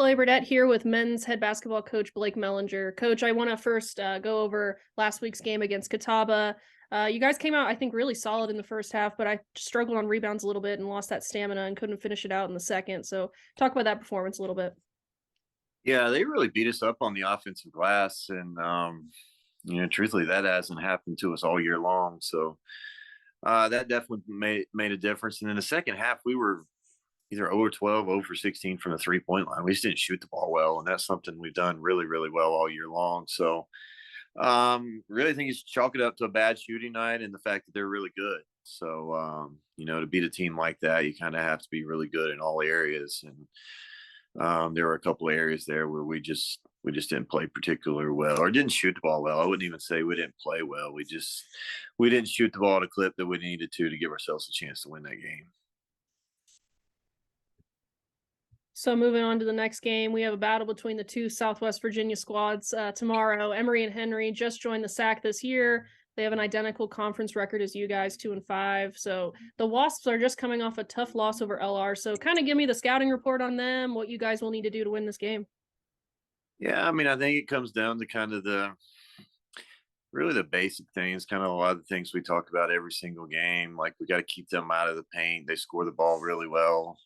Chloe Burdett here with men's head basketball coach Blake Mellinger. Coach, I want to first go over last week's game against Catawba. You guys came out, I think, really solid in the first half, but I struggled on rebounds a little bit and lost that stamina and couldn't finish it out in the second. So talk about that performance a little bit. Yeah, they really beat us up on the offensive glass, and truthfully, that hasn't happened to us all year long. So that definitely made a difference. And in the second half, we were either 0 or 12, 0 for 16 from the 3-point line. We just didn't shoot the ball well, and that's something we've done really, really well all year long. So really think you should chalk it up to a bad shooting night and the fact that they're really good. So to beat a team like that, you kind of have to be really good in all areas. And there were a couple of areas there where we just didn't play particularly well, or didn't shoot the ball well. I wouldn't even say we didn't play well. We didn't shoot the ball at a clip that we needed to give ourselves a chance to win that game. So moving on to the next game, we have a battle between the two Southwest Virginia squads tomorrow. Emory and Henry just joined the SAC this year. They have an identical conference record as you guys, 2-5. So the Wasps are just coming off a tough loss over LR. So kind of give me the scouting report on them, what you guys will need to do to win this game. Yeah, I mean, I think it comes down to kind of really the basic things, kind of a lot of the things we talk about every single game. Like, we got to keep them out of the paint. They score the ball really well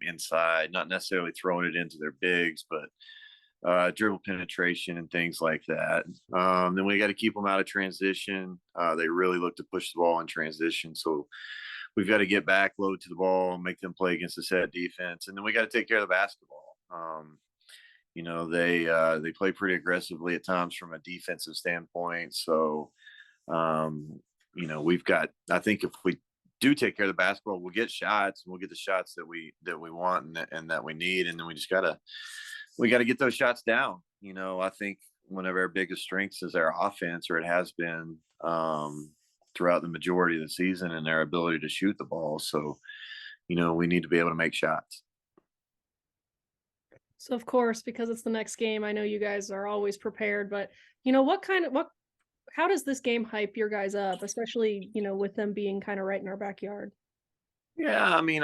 inside, not necessarily throwing it into their bigs, but dribble penetration and things like that. Then we got to keep them out of transition. They really look to push the ball in transition. So we've got to get back, load to the ball, make them play against a set defense. And then we got to take care of the basketball. They play pretty aggressively at times from a defensive standpoint. So, we've got, I think if we do take care of the basketball, we'll get shots, and we'll get the shots that we want and that we need. And then we got to get those shots down. I think one of our biggest strengths is our offense, or it has been throughout the majority of the season, and their ability to shoot the ball. So, we need to be able to make shots. So of course, because it's the next game, I know you guys are always prepared, but how does this game hype your guys up, especially, with them being kind of right in our backyard? Yeah, I mean,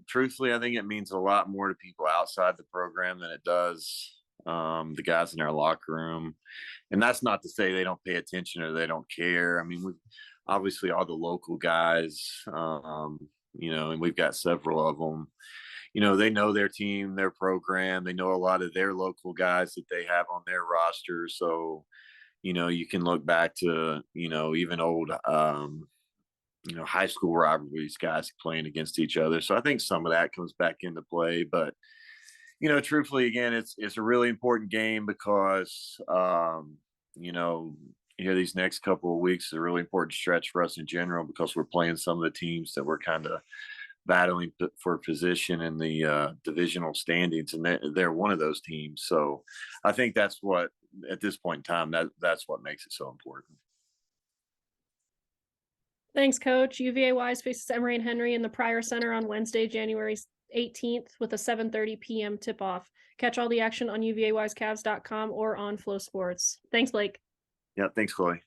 truthfully, I think it means a lot more to people outside the program than it does the guys in our locker room. And that's not to say they don't pay attention or they don't care. I mean, we obviously all the local guys, and we've got several of them. They know their team, their program. They know a lot of their local guys that they have on their roster. So, you can look back to, even old, high school rivalries, guys playing against each other. So I think some of that comes back into play. But, truthfully, again, it's a really important game because, these next couple of weeks is a really important stretch for us in general, because we're playing some of the teams that we're kind of battling for position in the divisional standings, and they're one of those teams. So I think that's what, at this point in time, that's what makes it so important. Thanks, Coach. UVA Wise faces Emory and Henry in the Pryor Center on Wednesday, January 18th with a 7:30 p.m. tip-off. Catch all the action on UVAWiseCavs.com or on Flow Sports. Thanks, Blake. Yeah, thanks, Chloe.